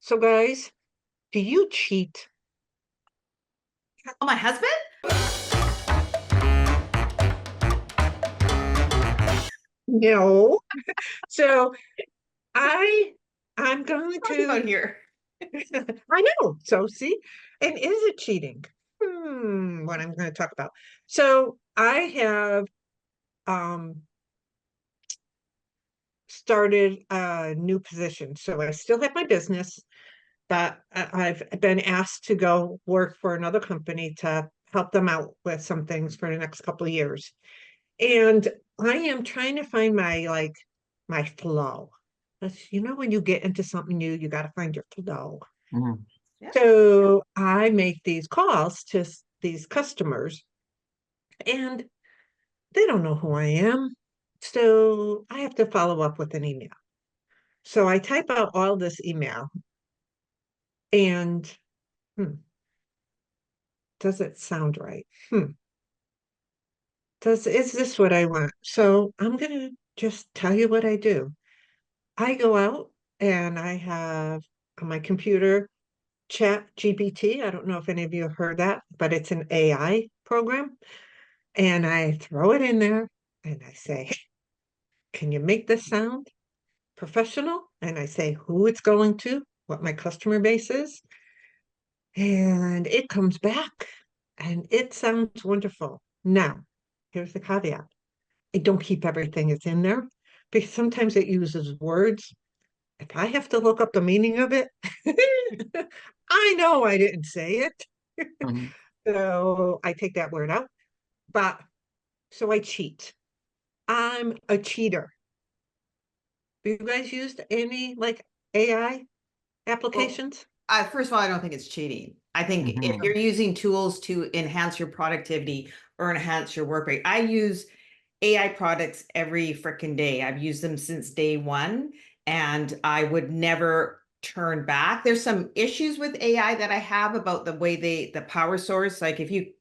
So, guys, do you cheat? Oh, my husband? No. So, I I'm going Talking about to here. I know. So, see, and is it cheating? What I'm going to talk about. So, I have um started a new position. So, I still have my business, but I've been asked to go work for another company to help them out with some things for the next couple of years. And I am trying to find my flow. When you get into something new, you got to find your flow. Mhm. Yeah. So I make these calls to these customers, and they don't know who I am. So I have to follow up with an email. So I type out all this email, and hmm, does it sound right? Is this what I want? So I'm gonna just tell you what I do. I go out and I have on my computer Chat GPT. I don't know if any of you have heard that, but it's an AI program. And I throw it in there and I say, can you make this sound professional? And I say who it's going to, what my customer base is. And it comes back and it sounds wonderful. Now, here's the caveat. I don't keep everything that's in there because sometimes it uses words. If I have to look up the meaning of it, I know I didn't say it. Mhm. So I take that word out. But so I cheat. I'm a cheater. Have you guys used any like AI Well, applications? first of all, I don't think it's cheating. I think if Mhm. you're using tools to enhance your productivity or enhance your work rate, I use AI products every freaking day. I've used them since day one, and I would never turn back. There's some issues with AI that I have about the way the power source, like if you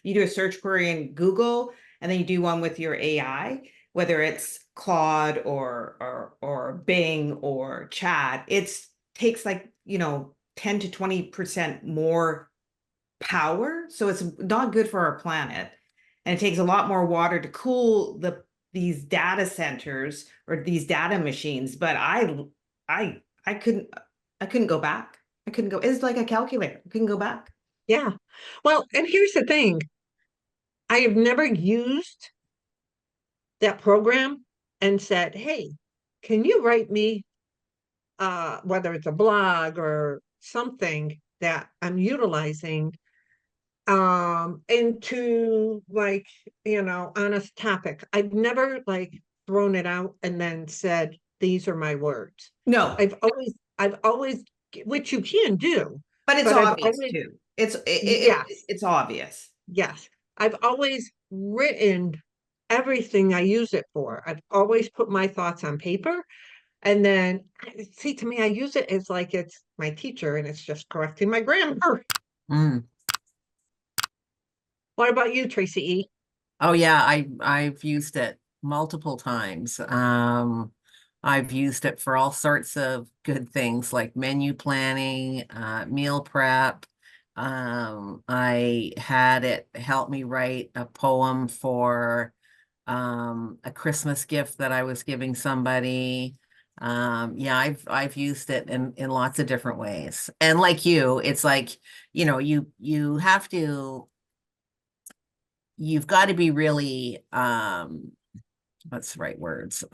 do a search query in Google, and then you do one with your AI, whether it's Claude or Bing or Chat, it's takes like 10 to 20% more power, so it's not good for our planet, and it takes a lot more water to cool these data centers or these data machines. But I couldn't go back. I couldn't go. It's like a calculator. I couldn't go back. Yeah. Well, and here's the thing. I have never used that program and said, hey, can you write me whether it's a blog or something that I'm utilizing into on a topic. I've never like thrown it out and then said these are my words. No, I've always which you can do, but it's but I've obvious always too. It's yes, obvious. yes. I've always written everything I use it for. I've always put my thoughts on paper and then see, to me I use it as like it's my teacher and it's just correcting my grammar. Mm. What about you, Tracy E? Oh yeah, I've used it multiple times. I've used it for all sorts of good things like menu planning, meal prep. I had it help me write a poem for a Christmas gift that I was giving somebody. Yeah, I've used it in lots of different ways. And like you, it's like, you have to you've got to be really what's the right words?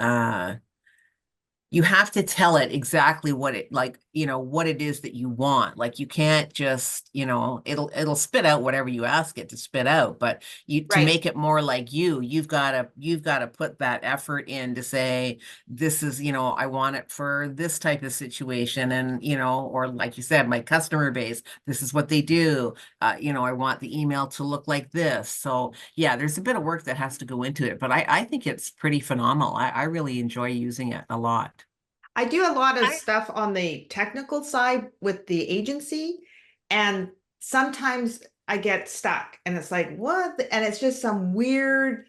You have to tell it exactly what it like, what it is that you want. Like you can't just, it'll spit out whatever you ask it to spit out, but you to Right. make it more like you've got to put that effort in to say, this is, I want it for this type of situation. And, or like you said, my customer base, this is what they do. I want the email to look like this. So yeah, there's a bit of work that has to go into it, but I think it's pretty phenomenal. I really enjoy using it a lot. I do a lot of I stuff on the technical side with the agency, and sometimes I get stuck and it's like, what? And it's just some weird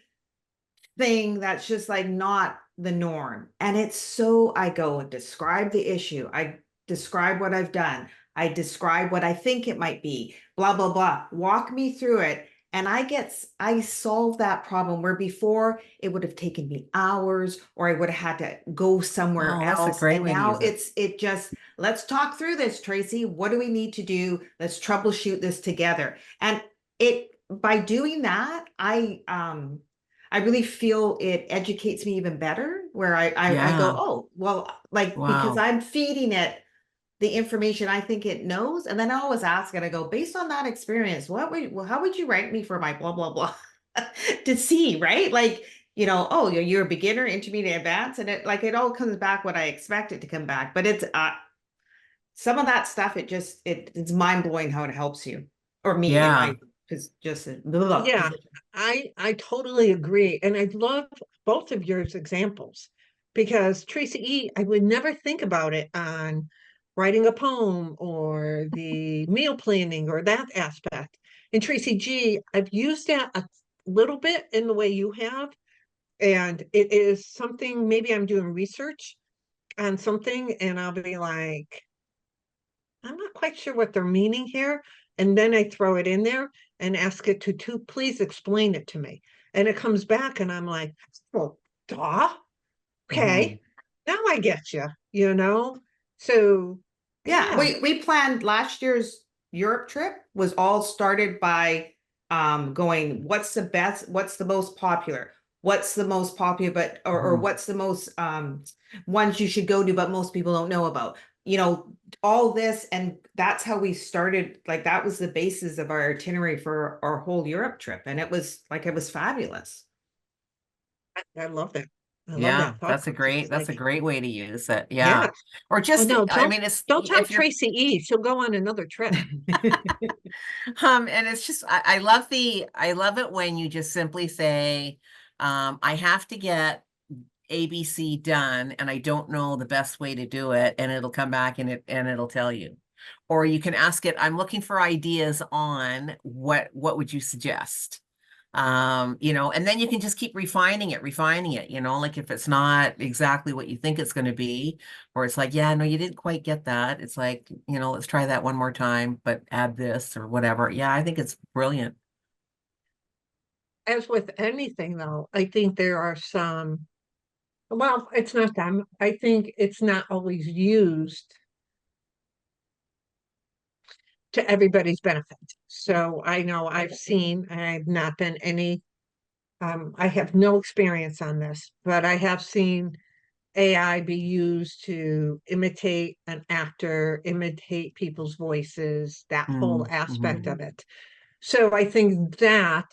thing that's just like not the norm. And it's so I go and describe the issue. I describe what I've done. I describe what I think it might be, blah, blah, blah. Walk me through it. And I solve that problem where before it would have taken me hours or I would have had to go somewhere Oh, that's a else. great And way to now use it. it just, let's talk through this, Tracy. What do we need to do? Let's troubleshoot this together. And by doing that, I really feel it educates me even better where I go, Yeah. oh, well, like, because Wow. I'm feeding it the information I think it knows. And then I always ask it, I go, based on that experience, how would you rank me for my blah, blah, blah to see, right? Like, oh, you're a beginner, intermediate, advanced. And it all comes back what I expect it to come back. But it's, some of that stuff, it's mind blowing how it helps you or me in Yeah. my, blah, Yeah, position. I totally agree. And I love both of yours examples because Tracy E, I would never think about it on writing a poem or the meal planning or that aspect. And Tracy G, I've used that a little bit in the way you have. And it is something, maybe I'm doing research on something and I'll be like, I'm not quite sure what they're meaning here. And then I throw it in there and ask it to please explain it to me. And it comes back and I'm like, well, duh. Mhm. Okay. Now I get you. So Yeah, yeah. we planned last year's Europe trip was all started by going, what's the best, what's the most popular, what's the most popular, but or Mhm. what's the most ones you should go to, but most people don't know about. All this, and that's how we started. Like that was the basis of our itinerary for our whole Europe trip, and it was fabulous. I love that. I love Yeah, that thought process. that's Like, a great way to use it. yeah. Yeah. Or Oh just, no, I don't mean, it's don't tell if you're Tracy E. She'll go on another trip. and it's just I love it when you just simply say, I have to get ABC done and I don't know the best way to do it, and it'll come back and it'll tell you. Or you can ask it, I'm looking for ideas on what would you suggest? And then you can just keep refining it, like if it's not exactly what you think it's going to be, or it's like, yeah, no, you didn't quite get that. It's like, let's try that one more time, but add this or whatever. Yeah, I think it's brilliant. As with anything though, I think there are some, well, it's not them. I think it's not always used to everybody's benefit. So I know I've seen, I've not been any, I have no experience on this, but I have seen AI be used to imitate an actor, imitate people's voices, that whole aspect Mhm. of it. So I think that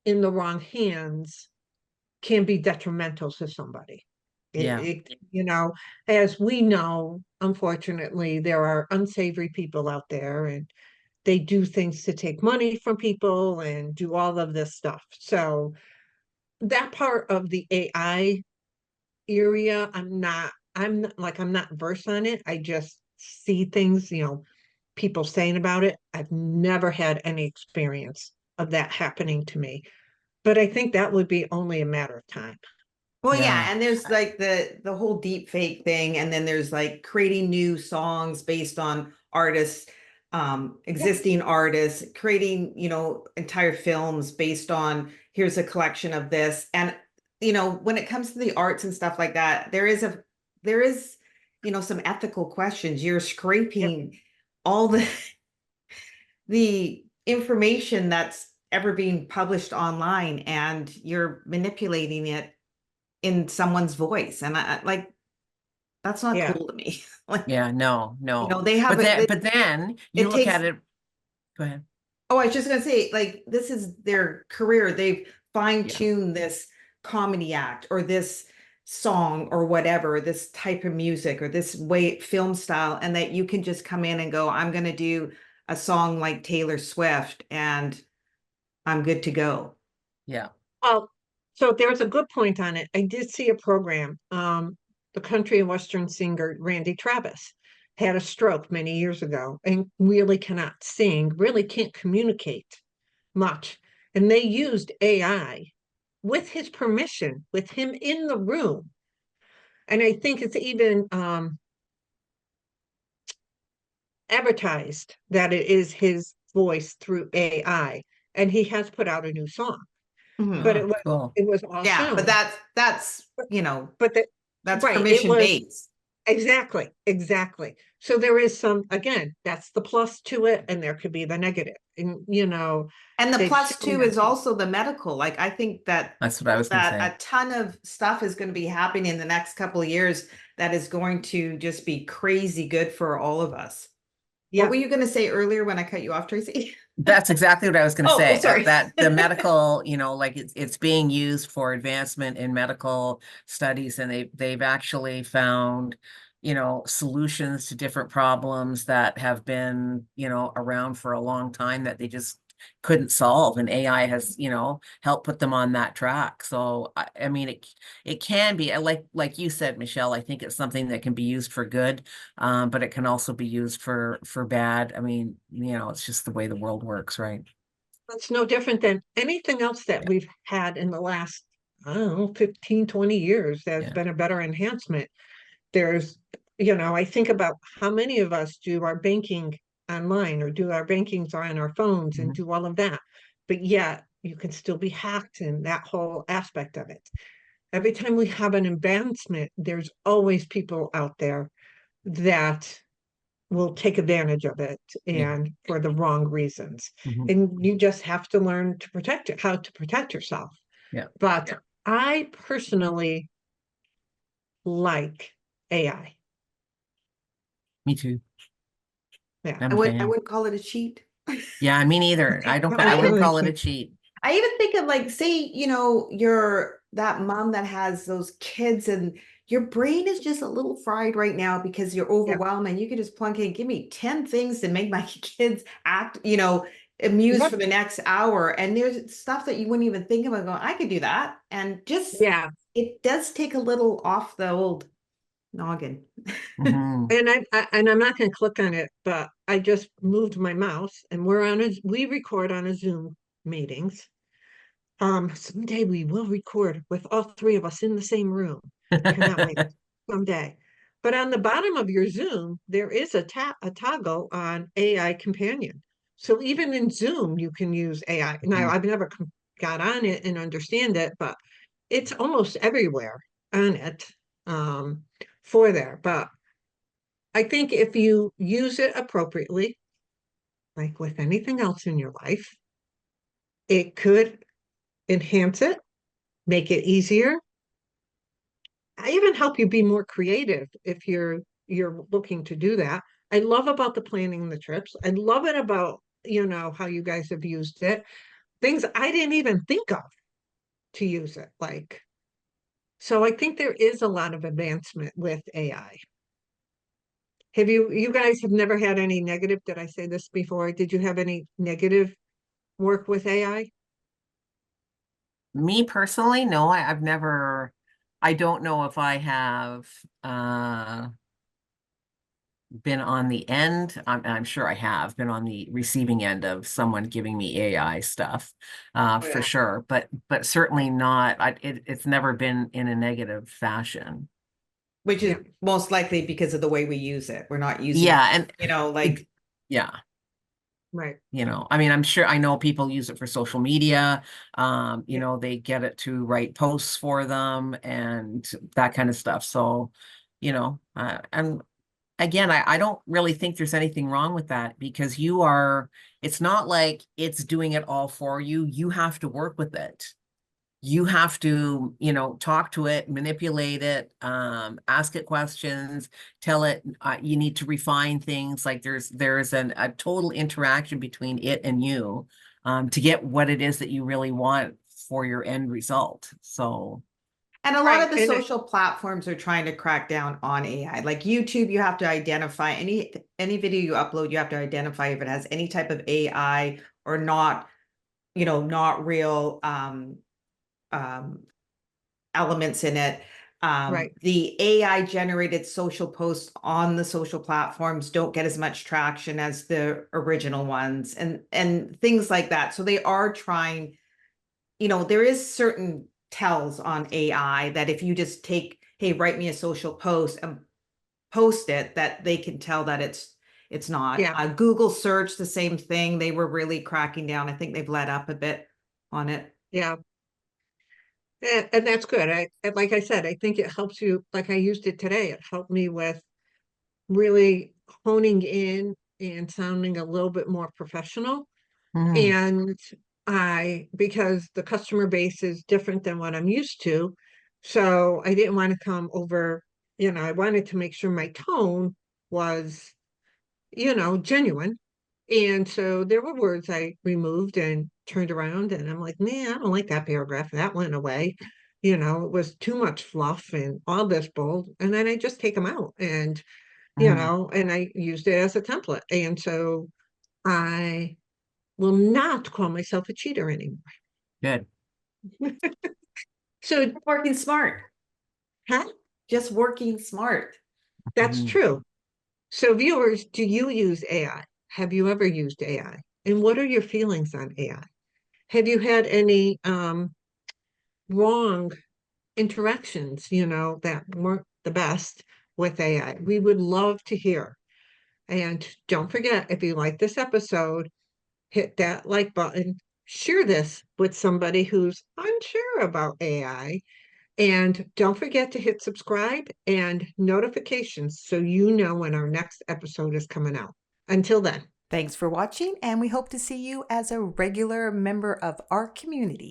in the wrong hands can be detrimental to somebody. Yeah, As we know, unfortunately, there are unsavory people out there and they do things to take money from people and do all of this stuff. So that part of the AI area, I'm not versed on it. I just see things, people saying about it. I've never had any experience of that happening to me. But I think that would be only a matter of time. Well, yeah, yeah, and there's like the whole deep fake thing, and then there's like creating new songs based on artists, Yeah. existing artists, creating, entire films based on here's a collection of this. And when it comes to the arts and stuff like that, there is some ethical questions. You're Yep. scraping all the information that's ever being published online, and you're manipulating it in someone's voice. And like, that's not Yeah. cool to me. Like, yeah, no, no. they have it, But then you it look at takes, it, go ahead. oh, I was just gonna say, like, this is their career. They've Yeah, fine-tuned this comedy act or this song or whatever, this type of music or this way film style, and that you can just come in and go, I'm gonna do a song like Taylor Swift and I'm good to go. yeah. Well, so there's a good point on it. I did see a program. The country and western singer Randy Travis had a stroke many years ago and really cannot sing, really can't communicate much. And they used AI with his permission, with him in the room. And I think it's even advertised that it is his voice through AI, and he has put out a new song, Mhm. but Oh, cool. it was all Yeah, but shown. that's, you know, But the that's right, it permission was based. exactly, exactly. So there is some, again, that's the plus to it, and there could be the negative. And And the they've plus shown two that is also the medical. Like I think that That's what I was gonna say. a ton of stuff is going to be happening in the next couple of years that is going to just be crazy good for all of us. What yeah, were you going to say earlier when I cut you off, Tracy? That's exactly what I was going to Oh, say. sorry. That the medical, like it's being used for advancement in medical studies, and they've actually found, solutions to different problems that have been, around for a long time that they just couldn't solve, and AI has, helped put them on that track. So I mean, it can be like you said, Michelle. I think it's something that can be used for good, but it can also be used for bad. I mean, it's just the way the world works, right? it's no different than anything else that Yeah, we've had in the last, I don't know, 15, 20 years. There's yeah. been a better enhancement. There's, I think about how many of us do our banking online or do our bankings on our phones and Mhm. do all of that. But yet you can still be hacked in that whole aspect of it. Every time we have an advancement, there's always people out there that will take advantage of it Yeah. and for the wrong reasons. Mhm. And you just have to learn to protect it, how to protect yourself. Yeah. But I personally like AI. Me too. Yeah. I'm a I fan. wouldn't call it a cheat. Yeah, me neither. I wouldn't call it a cheat. I even think of like, say, you're that mom that has those kids and your brain is just a little fried right now because you're Yeah. overwhelmed and you could just plunk in, give me 10 things to make my kids act, amused for Yep. the next hour. And there's stuff that you wouldn't even think about going, I could do that. And just, Yeah. it does take a little off the old noggin. Hmm. And I'm not going to click on it, but I just moved my mouse and we record on a Zoom meetings. Someday we will record with all three of us in the same room. Cannot wait someday. But on the bottom of your Zoom, there is a toggle on AI companion. So even in Zoom, you can use AI. Now, I've never got on it and understand it, but it's almost everywhere on it for there. But I think if you use it appropriately, like with anything else in your life, it could enhance it, make it easier. I even help you be more creative if you're looking to do that. I love about the planning the trips. I love it about, how you guys have used it. Things I didn't even think of to use it like. So I think there is a lot of advancement with AI. You guys have never had any negative, did I say this before? Did you have any negative work with AI? Me personally, no, I've never, I don't know if I have been on the end. I'm sure I have been on the receiving end of someone giving me AI stuff, Oh, for yeah. sure, but certainly not, it's never been in a negative fashion. Which is Yeah, most likely because of the way we use it. We're not using it, Yeah, and like yeah, right. I mean, I know people use it for social media. Yeah. They get it to write posts for them and that kind of stuff. So, and again, I don't really think there's anything wrong with that because it's not like it's doing it all for you. You have to work with it. You have to, talk to it, manipulate it, ask it questions, tell it you need to refine things. Like there's a total interaction between it and you, to get what it is that you really want for your end result. So, and a lot Right. of the social platforms are trying to crack down on AI. Like YouTube, you have to identify any video you upload, you have to identify if it has any type of AI or not, not real um elements in it. Right. The AI generated social posts on the social platforms don't get as much traction as the original ones and things like that. So they are trying, there is certain tells on AI that if you just take, hey, write me a social post and post it, that they can tell that It's not. Yeah. Google search, the same thing. They were really cracking down. I think they've let up a bit on it. Yeah. And that's good. And like I said, I think it helps you, like I used it today. It helped me with really honing in and sounding a little bit more professional. Mm, And because the customer base is different than what I'm used to, so I didn't want to come over, I wanted to make sure my tone was, genuine. And so there were words I removed and turned around, and I'm like, nah, I don't like that paragraph. That went away. It was too much fluff and all this bold. And then I just take them out mm, and I used it as a template. And so I will not call myself a cheater anymore. good. So, Working smart. huh? Just working smart. That's Mm. true. So, viewers, do you use AI? Have you ever used AI? And what are your feelings on AI? Have you had any wrong interactions, that weren't the best with AI? We would love to hear. And don't forget, if you like this episode, hit that like button, share this with somebody who's unsure about AI. And don't forget to hit subscribe and notifications so you know when our next episode is coming out. Until then. Thanks for watching, and we hope to see you as a regular member of our community.